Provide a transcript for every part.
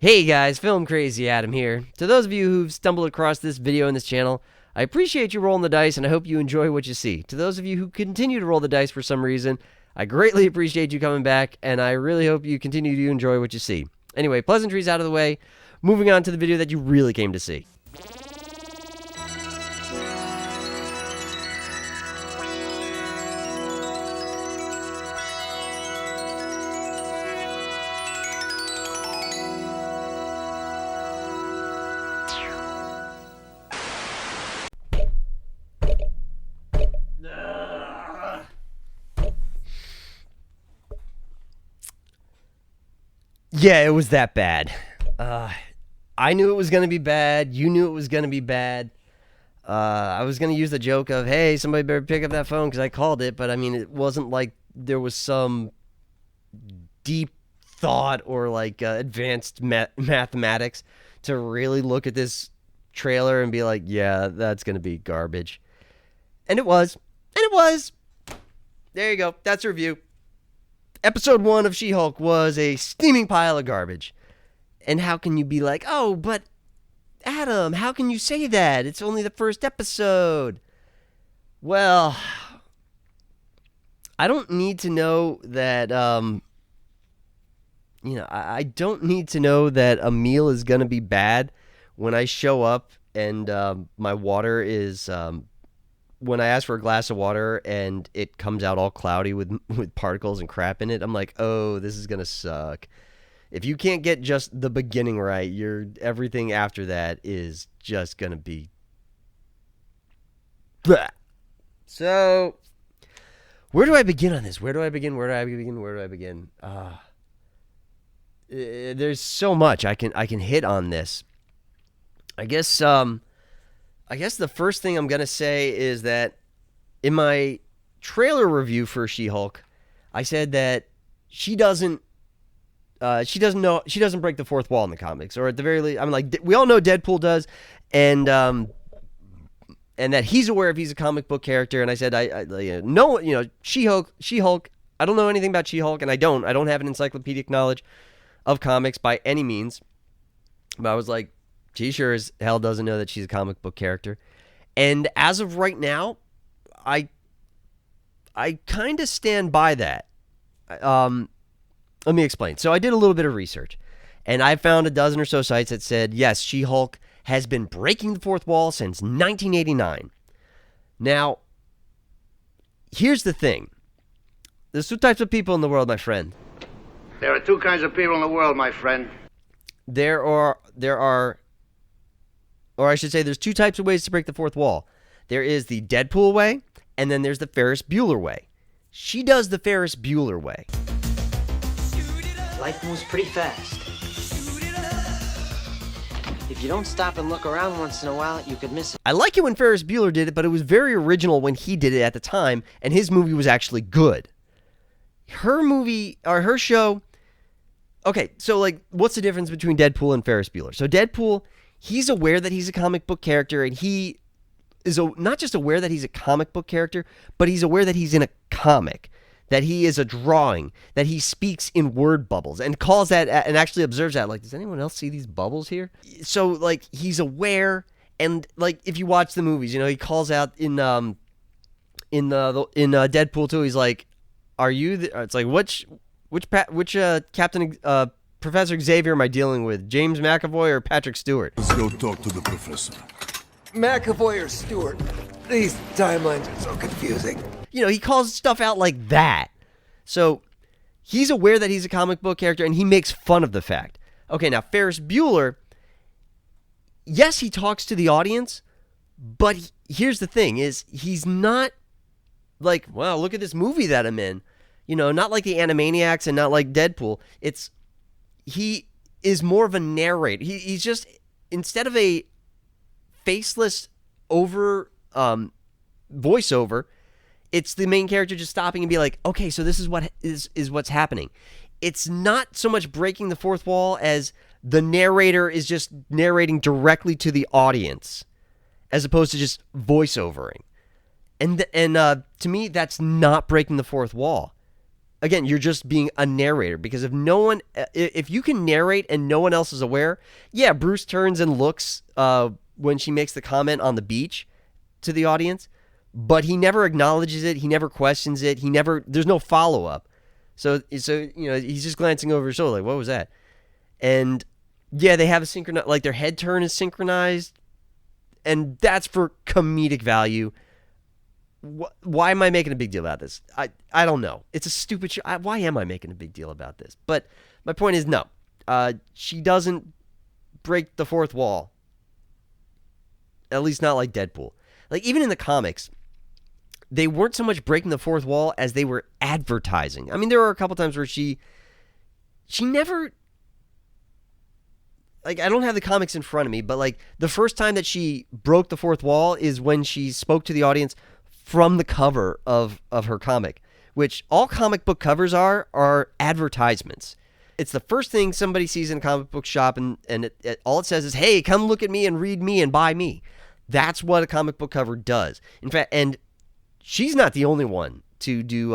Hey guys, FilmCrazyAdam here. To those of you who've stumbled across this video in this channel, I appreciate you rolling the dice and I hope you enjoy what you see. To those of you who continue to roll the dice for some reason, I greatly appreciate you coming back and I really hope you continue to enjoy what you see. Anyway, pleasantries out of the way, moving on to the video that you really came to see. Yeah, it was that bad. I knew it was going to be bad. You knew it was going to be bad. I was going to use the joke of, hey, somebody better pick up that phone because I called it. But, I mean, it wasn't like there was some deep thought or, like, advanced mathematics to really look at this trailer and be like, yeah, that's going to be garbage. And it was. And it was. There you go. That's a review. Episode 1 of She-Hulk was a steaming pile of garbage. And how can you be like, oh, but Adam, how can you say that? It's only the first episode. Well, I don't need to know that, I don't need to know that a meal is going to be bad when I show up and my water is... when I ask for a glass of water and it comes out all cloudy with particles and crap in it, I'm like, oh, this is going to suck. If you can't get just the beginning right, everything after that is just going to be... Blah. So, where do I begin on this? Where do I begin? There's so much I can hit on this. I guess the first thing I'm going to say is that in my trailer review for She-Hulk, I said that she doesn't break the fourth wall in the comics, or at the very least, I'm like, we all know Deadpool does, and that he's aware if he's a comic book character, and I said, She-Hulk, I don't know anything about She-Hulk, and I don't have an encyclopedic knowledge of comics by any means, but I was like, she sure as hell doesn't know that she's a comic book character. And as of right now, I kind of stand by that. Let me explain. So I did a little bit of research, and I found a dozen or so sites that said, yes, She-Hulk has been breaking the fourth wall since 1989. Now, here's the thing. There's two types of people in the world, my friend. There are two kinds of people in the world, my friend. Or I should say there's two types of ways to break the fourth wall. There is the Deadpool way, and then there's the Ferris Bueller way. She does the Ferris Bueller way. Life moves pretty fast. If you don't stop and look around once in a while, you could miss it. I like it when Ferris Bueller did it, but it was very original when he did it at the time, and his movie was actually good. Her movie, or her show... Okay, so, like, what's the difference between Deadpool and Ferris Bueller? So Deadpool... He's aware that he's a comic book character, and he is not just aware that he's a comic book character, but he's aware that he's in a comic, that he is a drawing, that he speaks in word bubbles, and calls that, and actually observes that, like, does anyone else see these bubbles here? So, like, he's aware, and, like, if you watch the movies, he calls out in Deadpool 2, he's like, are you, it's like, which Captain, Professor Xavier am I dealing with? James McAvoy or Patrick Stewart? Let's go talk to the professor. McAvoy or Stewart? These timelines are so confusing. He calls stuff out like that. So he's aware that he's a comic book character and he makes fun of the fact. Okay, now Ferris Bueller, yes, he talks to the audience, but here's the thing is he's not like, well, look at this movie that I'm in. Not like the Animaniacs and not like Deadpool. He is more of a narrator. He's just, instead of a faceless over voiceover, it's the main character just stopping and be like, okay, so this is what is what's happening. It's not so much breaking the fourth wall as the narrator is just narrating directly to the audience as opposed to just voiceovering. And to me, that's not breaking the fourth wall. again, you're just being a narrator, because if you can narrate and no one else is aware, yeah, Bruce turns and looks when she makes the comment on the beach to the audience, but he never acknowledges it. He never questions it. There's no follow-up. So he's just glancing over his shoulder like, what was that? And yeah, they have a synchronized, like their head turn is synchronized, and that's for comedic value. Why am I making a big deal about this? I don't know. It's a stupid show. Why am I making a big deal about this? But my point is, no. She doesn't break the fourth wall. At least not like Deadpool. Like, even in the comics, they weren't so much breaking the fourth wall as they were advertising. I mean, there were a couple times where she never... Like, I don't have the comics in front of me, but, like, the first time that she broke the fourth wall is when she spoke to the audience from the cover of her comic, which all comic book covers are advertisements. It's the first thing somebody sees in a comic book shop, and all it says is, hey, come look at me and read me and buy me. That's what a comic book cover does. In fact, and she's not the only one to do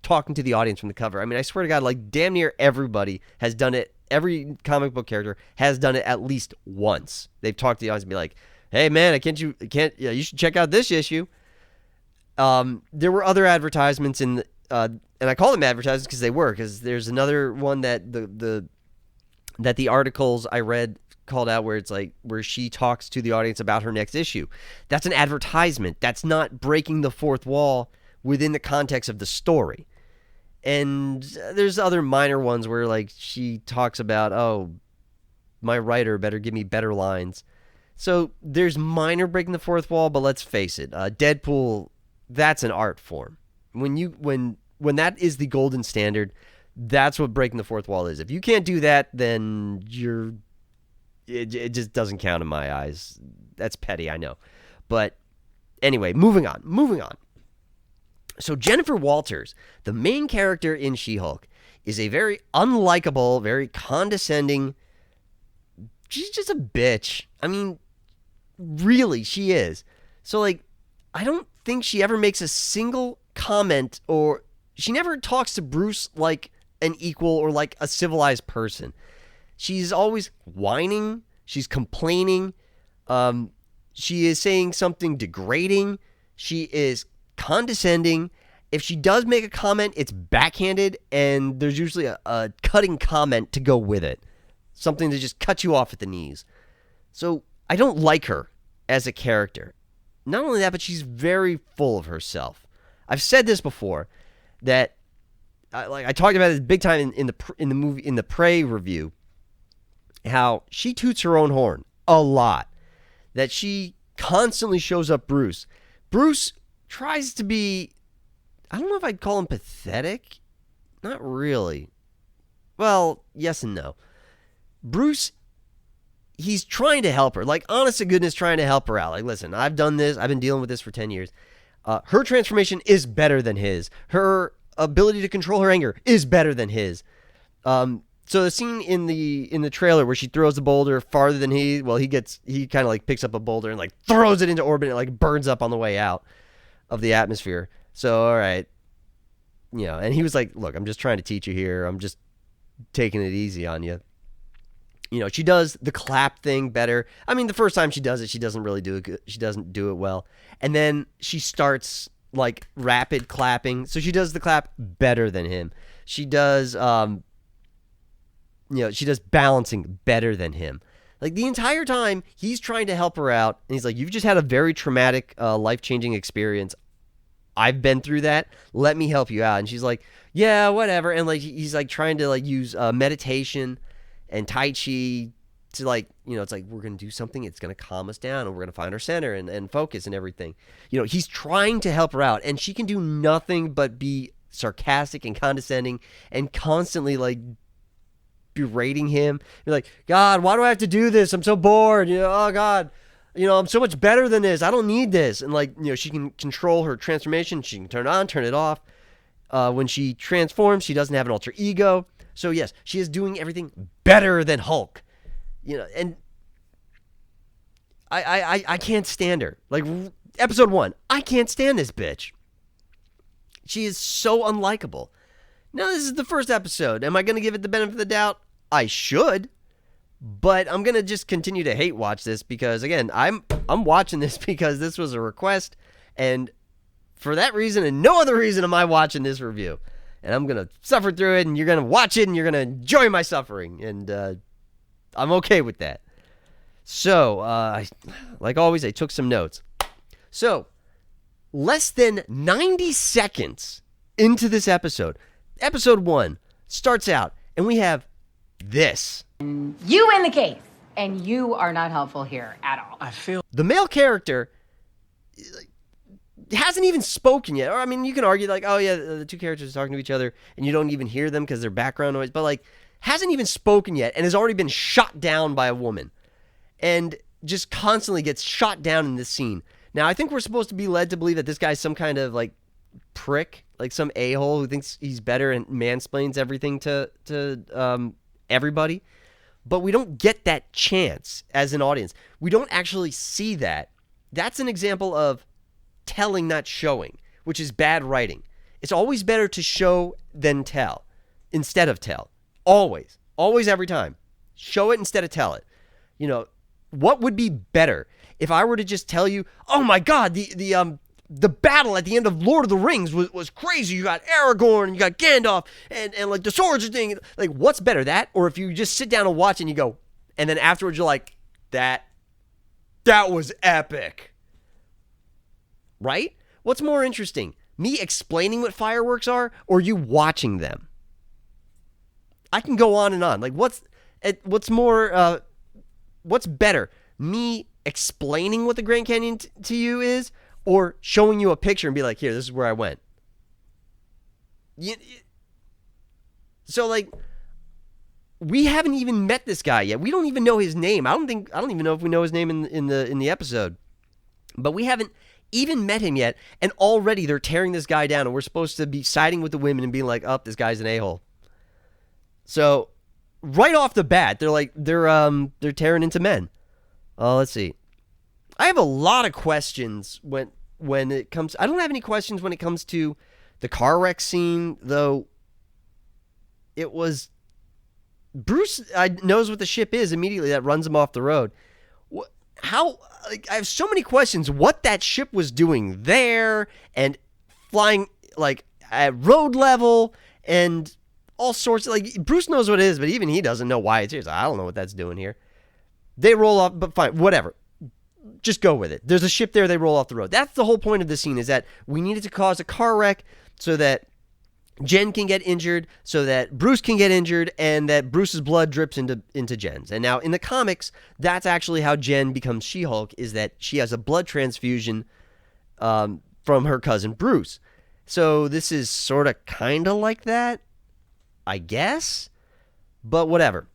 talking to the audience from the cover. I mean, I swear to God, like, damn near everybody has done it. Every comic book character has done it at least once. They've talked to the audience and be like, hey, man, you should check out this issue. There were other advertisements and I call them advertisements because there's another one that the articles I read called out where she talks to the audience about her next issue. That's an advertisement. That's not breaking the fourth wall within the context of the story. And there's other minor ones where, like, she talks about, oh, my writer better give me better lines. So there's minor breaking the fourth wall, but let's face it, Deadpool, that's an art form. When that is the golden standard, that's what breaking the fourth wall is. If you can't do that, then it just doesn't count in my eyes. That's petty, I know. But anyway, moving on. So Jennifer Walters, the main character in She-Hulk, is a very unlikable, very condescending... She's just a bitch. I mean, really, she is. So, like, I don't think she ever makes a single comment, or she never talks to Bruce like an equal or like a civilized person. She's always whining. She's complaining. She is saying something degrading. She is condescending. If she does make a comment, it's backhanded, and there's usually a cutting comment to go with it. Something to just cut you off at the knees. So I don't like her as a character. Not only that, but she's very full of herself. I've said this before, that I talked about this big time in the Prey review, how she toots her own horn a lot. That she constantly shows up Bruce. Bruce tries to be, I don't know if I'd call him pathetic. Not really. Well, yes and no. Bruce, he's trying to help her. Like, honest to goodness, trying to help her out. Like, listen, I've done this. I've been dealing with this for 10 years. Her transformation is better than his. Her ability to control her anger is better than his. So the scene in the trailer where she throws the boulder farther than he kind of like picks up a boulder and like throws it into orbit and it like burns up on the way out of the atmosphere. So, all right. You know, and he was like, look, I'm just trying to teach you here. I'm just taking it easy on you. You know, she does the clap thing better. I mean, the first time she does it, she doesn't really do it good. She doesn't do it well. And then she starts like rapid clapping. So she does the clap better than him. She does, she does balancing better than him. Like, the entire time, he's trying to help her out. And he's like, you've just had a very traumatic, life-changing experience. I've been through that. Let me help you out. And she's like, yeah, whatever. And like, he's like trying to like use meditation and Tai Chi to like, it's like, we're going to do something. It's going to calm us down and we're going to find our center and focus and everything. He's trying to help her out, and she can do nothing but be sarcastic and condescending and constantly like berating him. You're like, God, why do I have to do this? I'm so bored. Oh God, I'm so much better than this. I don't need this. And like, she can control her transformation. She can turn it on, turn it off. When she transforms, she doesn't have an alter ego. So yes, she is doing everything better than Hulk. And I can't stand her. Like, episode 1, I can't stand this bitch. She is so unlikable. Now, this is the first episode. Am I going to give it the benefit of the doubt? I should. But I'm going to just continue to hate watch this because, again, I'm watching this because this was a request. And for that reason and no other reason am I watching this review. And I'm going to suffer through it, and you're going to watch it, and you're going to enjoy my suffering. And I'm okay with that. So, like always, I took some notes. So, less than 90 seconds into this episode, episode 1 starts out, and we have this. You win the case, and you are not helpful here at all. The male character hasn't even spoken yet. Or, I mean, you can argue, like, oh, yeah, the two characters are talking to each other, and you don't even hear them because they're background noise. But, like, hasn't even spoken yet and has already been shot down by a woman. And just constantly gets shot down in this scene. Now, I think we're supposed to be led to believe that this guy's some kind of, like, prick, like some a-hole who thinks he's better and mansplains everything to everybody. But we don't get that chance as an audience. We don't actually see that. That's an example of telling, not showing, which is bad writing. It's always better to show than tell, instead of tell. Always. Always, every time. Show it instead of tell it. You know, what would be better if I were to just tell you, oh my God, the battle at the end of Lord of the Rings was crazy. You got Aragorn and you got Gandalf and like the swords are thing. Like, what's better, that? Or if you just sit down and watch and you go, and then afterwards you're like, that was epic. Right? What's more interesting? Me explaining what fireworks are or you watching them? I can go on and on. Like, what's better? Me explaining what the Grand Canyon to you is, or showing you a picture and be like, here, this is where I went. So, like, we haven't even met this guy yet. We don't even know his name. I don't even know if we know his name in the episode. But we haven't even met him yet, and already they're tearing this guy down, and we're supposed to be siding with the women and being like, oh, this guy's an a-hole. So, right off the bat, they're tearing into men. Let's see. I have a lot of questions when it comes. I don't have any questions when it comes to the car wreck scene, though. It was Bruce knows what the ship is immediately. That runs him off the road. How? Like, I have so many questions. What that ship was doing there and flying like at road level and all sorts of, like, Bruce knows what it is, but even he doesn't know why it's here. So I don't know what that's doing here. They roll off, but fine, whatever. Just go with it. There's a ship there, they roll off the road. That's the whole point of the scene, is that we needed to cause a car wreck so that Jen can get injured, so that Bruce can get injured, and that Bruce's blood drips into Jen's. And now in the comics, that's actually how Jen becomes She-Hulk, is that she has a blood transfusion from her cousin Bruce. So this is sort of kind of like that, I guess, but whatever.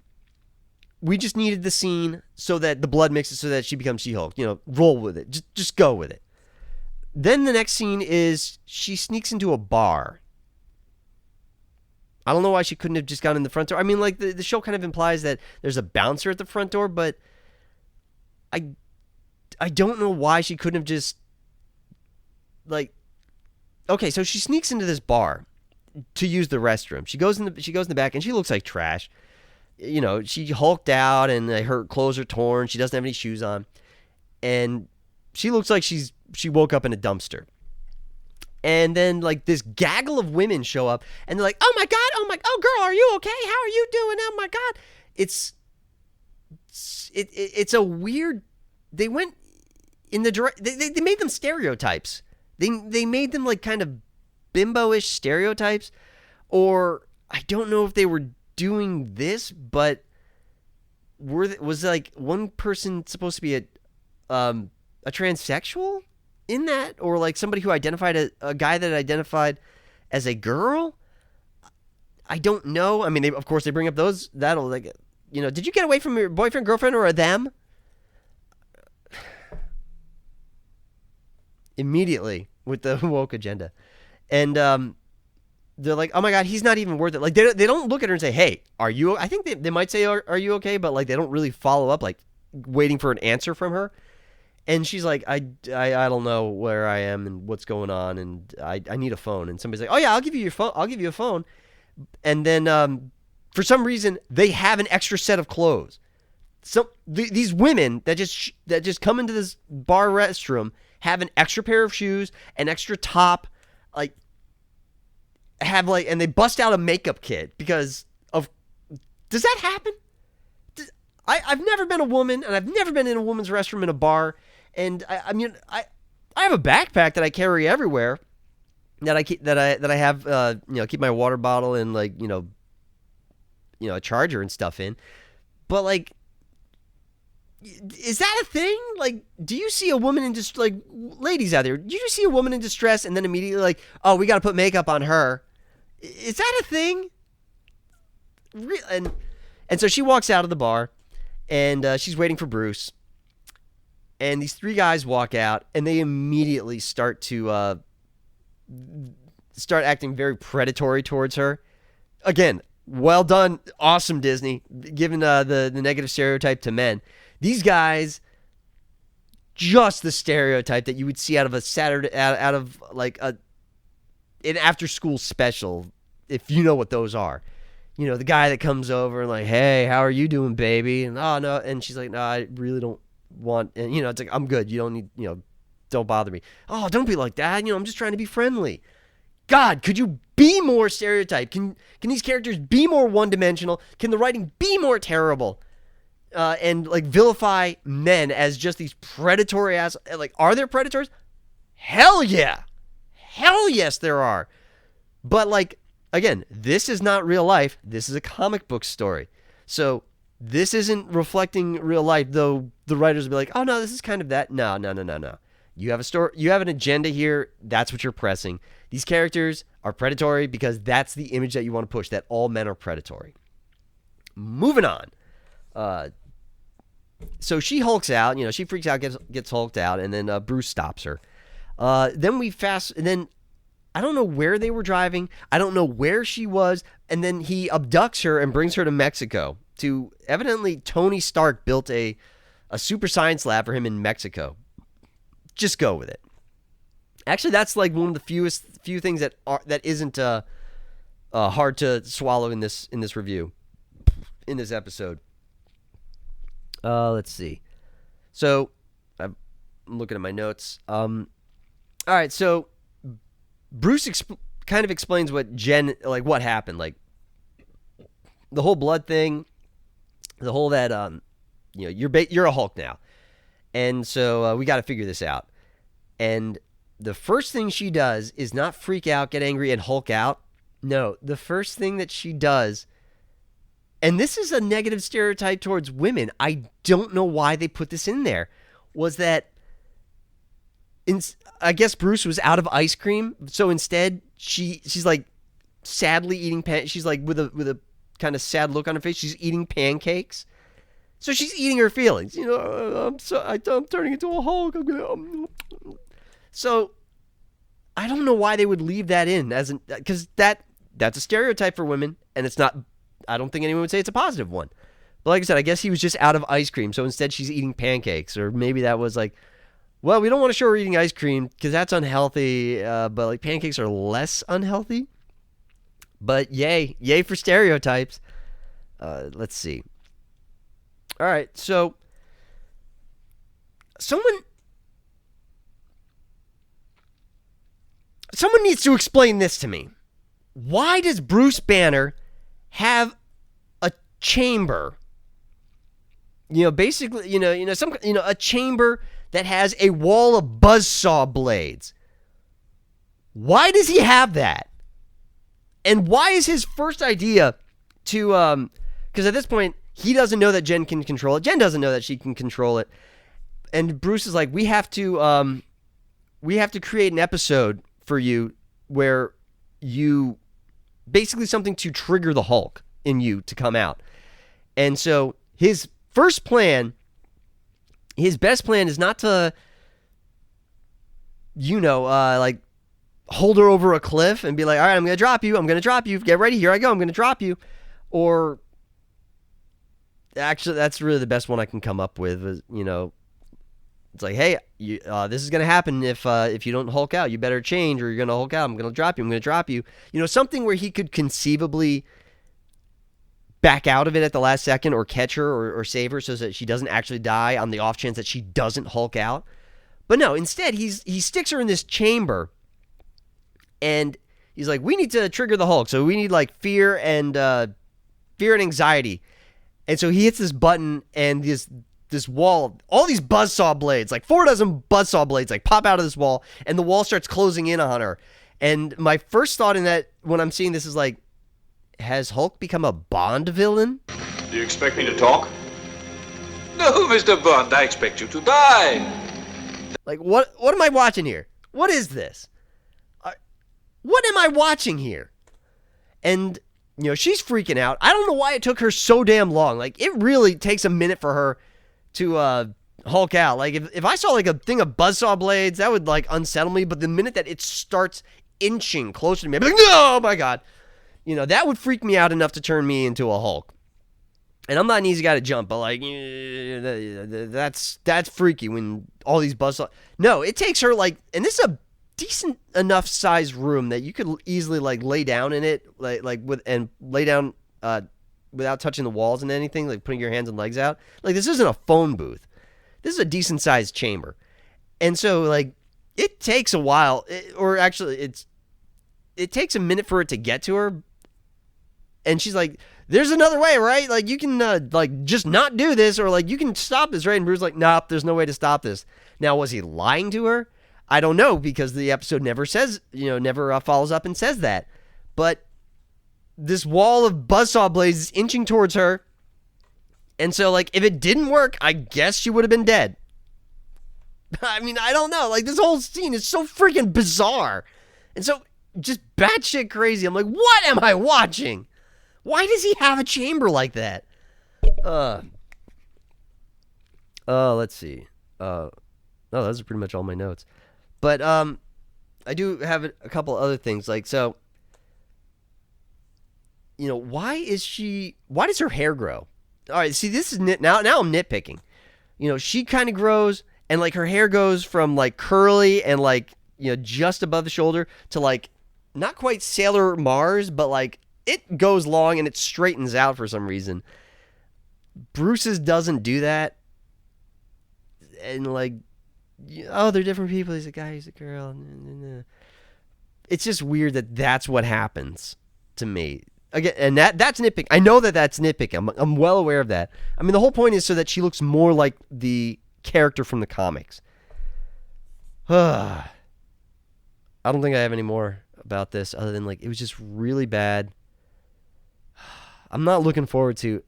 We just needed the scene so that the blood mixes so that she becomes She-Hulk. You know, roll with it. Just go with it. Then the next scene is she sneaks into a bar. I don't know why she couldn't have just gone in the front door. I mean, like, the show kind of implies that there's a bouncer at the front door, but I don't know why she couldn't have just, like, okay, so she sneaks into this bar to use the restroom. She goes in the back, and she looks like trash. You know, she hulked out, and her clothes are torn. She doesn't have any shoes on, and she looks like she woke up in a dumpster. And then, like, this gaggle of women show up, and they're like, oh my God, oh girl, are you okay? How are you doing? Oh my God. It's a weird, they went in the they made them stereotypes. They made them like kind of bimbo-ish stereotypes, or I don't know if they were doing this, but was like one person supposed to be a transsexual in that, or like somebody who identified a guy that identified as a girl? I don't know. I mean, of course they bring up that'll, like, you know, did you get away from your boyfriend, girlfriend, or a them? Immediately with the woke agenda. And they're like, oh my God, he's not even worth it. Like, they don't look at her and say, hey, are you, I think they might say, are you okay? But like, they don't really follow up, like waiting for an answer from her. And she's like, I don't know where I am and what's going on, and I need a phone. And somebody's like, oh yeah, I'll give you your phone. I'll give you a phone. And then for some reason, they have an extra set of clothes. So these women that just come into this bar restroom have an extra pair of shoes, an extra top, like have like, and they bust out a makeup kit because of. Does that happen? I've never been a woman, and I've never been in a woman's restroom in a bar, and I mean I have a backpack that I carry everywhere, that I keep that I have keep my water bottle and like a charger and stuff in, but like. Is that a thing? Like, do you see a woman in just like ladies out there? Do you see a woman in distress and then immediately like, oh, we got to put makeup on her? Is that a thing? And so she walks out of the bar, and she's waiting for Bruce. And these three guys walk out, and they immediately start acting very predatory towards her. Again, well done, awesome Disney, giving the negative stereotype to men. These guys, just the stereotype that you would see out of a Saturday, out of like an after school special, if you know what those are. The guy that comes over and like, hey, how are you doing, baby? And oh no, and she's like, no, I really don't want. And it's like, I'm good. You don't need, don't bother me. Oh, don't be like that. I'm just trying to be friendly. God, could you be more stereotyped? Can these characters be more one-dimensional? Can the writing be more terrible? And like vilify men as just these predatory ass. Like, are there predators? Hell yeah. Hell yes, there are. But like, again, this is not real life. This is a comic book story. So this isn't reflecting real life, though the writers will be like, oh no, this is kind of that. No. You have a story. You have an agenda here. That's what you're pressing. These characters are predatory because that's the image that you want to push, that all men are predatory. Moving on. So she hulks out, she freaks out, gets hulked out, and then Bruce stops her. Then and then I don't know where they were driving. I don't know where she was. And then he abducts her and brings her to Mexico. Evidently, Tony Stark built a super science lab for him in Mexico. Just go with it. Actually, that's like one of the few things that isn't hard to swallow in this review, in this episode. Let's see. So I'm looking at my notes. All right. So Bruce kind of explains what what happened, like the whole blood thing, the whole that you're a Hulk now, and so we got to figure this out. And the first thing she does is not freak out, get angry, and Hulk out. No, the first thing that she does. And this is a negative stereotype towards women. I don't know why they put this in there. Was that, I guess Bruce was out of ice cream, so instead she's like sadly eating she's like with a kind of sad look on her face. She's eating pancakes, so she's eating her feelings. I'm turning into a Hulk. So I don't know why they would leave that in because that's a stereotype for women, and it's not. I don't think anyone would say it's a positive one. But like I said, I guess he was just out of ice cream, so instead she's eating pancakes. Or maybe that was like, well, we don't want to show her eating ice cream because that's unhealthy, but like pancakes are less unhealthy. But yay for stereotypes. Let's see. All right, so someone needs to explain this to me. Why does Bruce Banner have a chamber? Basically, a chamber that has a wall of buzzsaw blades. Why does he have that? And why is his first idea to, because at this point, he doesn't know that Jen can control it. Jen doesn't know that she can control it. And Bruce is like, we have to create an episode for you where you, basically something to trigger the Hulk in you to come out. And so his best plan is not to, like hold her over a cliff and be like, all right, I'm going to drop you. Get ready. Here I go. I'm going to drop you. Or actually, that's really the best one I can come up with is, It's like, hey, this is gonna happen if you don't Hulk out. You better change, or you're gonna Hulk out. I'm gonna drop you. I'm gonna drop you. Something where he could conceivably back out of it at the last second, or catch her, or save her, so that she doesn't actually die on the off chance that she doesn't Hulk out. But no, instead he sticks her in this chamber, and he's like, we need to trigger the Hulk, so we need like fear and anxiety. And so he hits this button, and this wall, all these buzzsaw blades, like 4 dozen buzzsaw blades, like pop out of this wall, and the wall starts closing in on her. And my first thought in that, when I'm seeing this, is like, has Hulk become a Bond villain? Do you expect me to talk? No, Mr. Bond, I expect you to die. Like, what am I watching here? What is this? What am I watching here? And, she's freaking out. I don't know why it took her so damn long. Like, it really takes a minute for her to Hulk out. Like, if I saw like a thing of buzzsaw blades, that would like unsettle me. But the minute that it starts inching closer to me, I'd be like, no, oh my God. That would freak me out enough to turn me into a Hulk. And I'm not an easy guy to jump, but like, that's freaky when all these buzzsaw. No, it takes her like, and this is a decent enough size room that you could easily like lay down in it, lay down without touching the walls and anything, like putting your hands and legs out. Like, this isn't a phone booth. This is a decent sized chamber. And so like, it takes a while, it takes a minute for it to get to her. And she's like, there's another way, right? Like, you can like just not do this, or like you can stop this, right? And Bruce's like, nope, there's no way to stop this. Now, was he lying to her? I don't know, because the episode never says, never follows up and says that. But this wall of buzzsaw blades is inching towards her. And so, like, if it didn't work, I guess she would have been dead. I mean, I don't know. Like, this whole scene is so freaking bizarre. And so, just batshit crazy. I'm like, what am I watching? Why does he have a chamber like that? Let's see. No, those are pretty much all my notes. But I do have a couple other things. Like, so, why does her hair grow? All right, see, this is now I'm nitpicking. She kind of grows, and like her hair goes from like curly and like, just above the shoulder to like not quite Sailor Mars, but like it goes long and it straightens out for some reason. Bruce's doesn't do that. And like, they're different people. He's a guy, he's a girl. It's just weird that that's what happens to me. Again, and that's nitpick. I know that that's nitpick. I'm well aware of that. I mean, the whole point is so that she looks more like the character from the comics. I don't think I have any more about this other than like, it was just really bad. I'm not looking forward to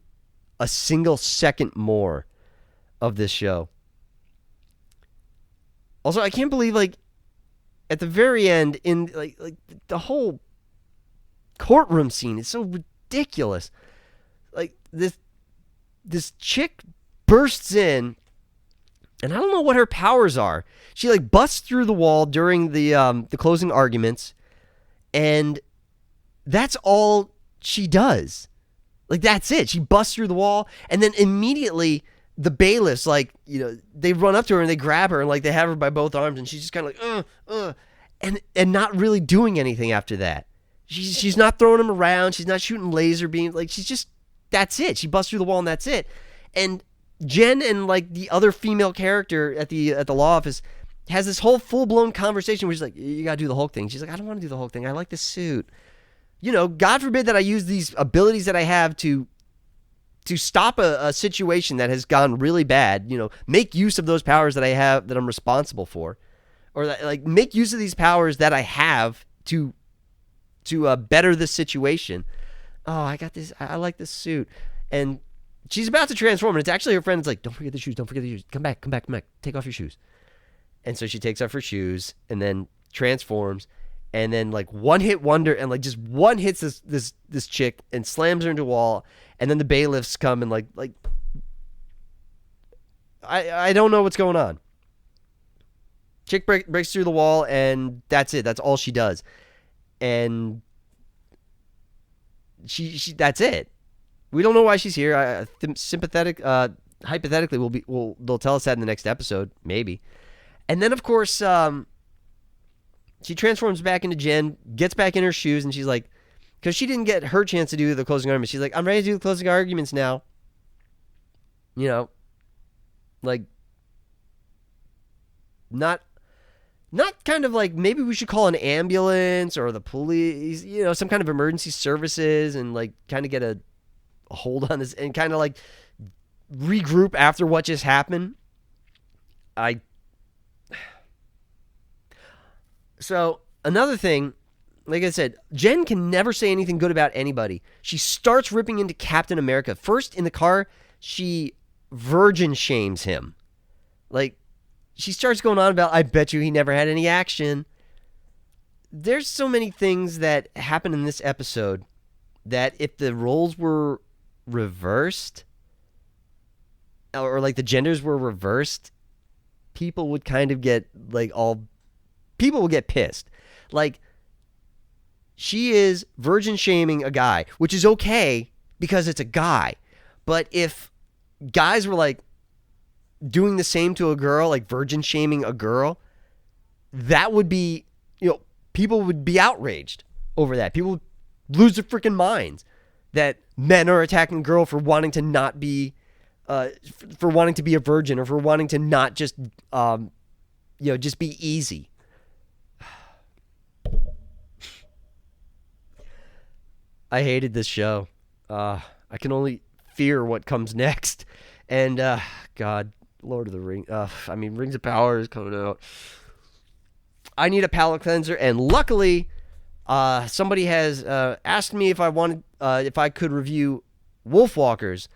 a single second more of this show. Also, I can't believe, like, at the very end, in like the whole courtroom scene is so ridiculous. Like, this chick bursts in, and I don't know what her powers are. She like busts through the wall during the closing arguments, and that's all she does. Like, that's it. She busts through the wall, and then immediately the bailiffs, like, they run up to her and they grab her and like they have her by both arms, and she's just kind of like and not really doing anything after that. She's not throwing them around. She's not shooting laser beams. Like, she's just, that's it. She busts through the wall and that's it. And Jen and like the other female character at the law office has this whole full-blown conversation where she's like, you gotta do the Hulk thing. She's like, I don't want to do the Hulk thing. I like this suit. God forbid that I use these abilities that I have to stop a situation that has gone really bad. Make use of those powers that I have, that I'm responsible for, or that, like, make use of these powers that I have to better the situation. Oh, I got this. I like this suit. And she's about to transform, and it's actually her friend. It's like, don't forget the shoes. Don't forget the shoes. Come back. Take off your shoes. And so she takes off her shoes and then transforms. And then like one hit wonder, and like just one hits this chick and slams her into a wall. And then the bailiffs come and like I don't know what's going on. Chick breaks through the wall, and that's it. That's all she does. And she that's it. We don't know why she's here. Sympathetic. hypothetically, they'll tell us that in the next episode, maybe. And then, of course, she transforms back into Jen, gets back in her shoes, and she's like, because she didn't get her chance to do the closing arguments, she's like, I'm ready to do the closing arguments now. You know, like, not kind of like, maybe we should call an ambulance or the police, you know, some kind of emergency services, and like kind of get a hold on this and kind of like regroup after what just happened. So another thing, like I said, Jen can never say anything good about anybody. She starts ripping into Captain America. First in the car, she virgin shames him. Like, she starts going on about, I bet you he never had any action. There's so many things that happen in this episode that if the roles were reversed, or like the genders were reversed, people would kind of get like people will get pissed. Like, she is virgin shaming a guy, which is okay because it's a guy. But if guys were like doing the same to a girl, like virgin shaming a girl, that would be, you know, people would be outraged over that. People would lose their freaking minds that men are attacking a girl for wanting to not be, for wanting to be a virgin, or for wanting to not just, just be easy. I hated this show. I can only fear what comes next. And, God, Lord of the Rings. Rings of Power is coming out. I need a palate cleanser, and luckily, somebody has asked me if I could review Wolfwalkers,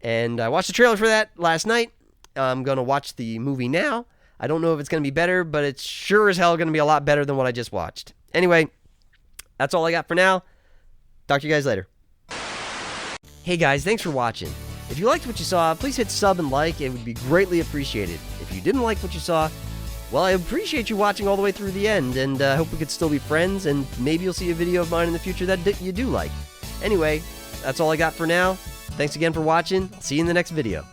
and I watched the trailer for that last night. I'm going to watch the movie now. I don't know if it's going to be better, but it's sure as hell going to be a lot better than what I just watched. Anyway, that's all I got for now. Talk to you guys later. Hey guys, thanks for watching. If you liked what you saw, please hit sub and like. It would be greatly appreciated. If you didn't like what you saw, well, I appreciate you watching all the way through the end, and I hope we could still be friends, and maybe you'll see a video of mine in the future that you do like. Anyway, that's all I got for now. Thanks again for watching. See you in the next video.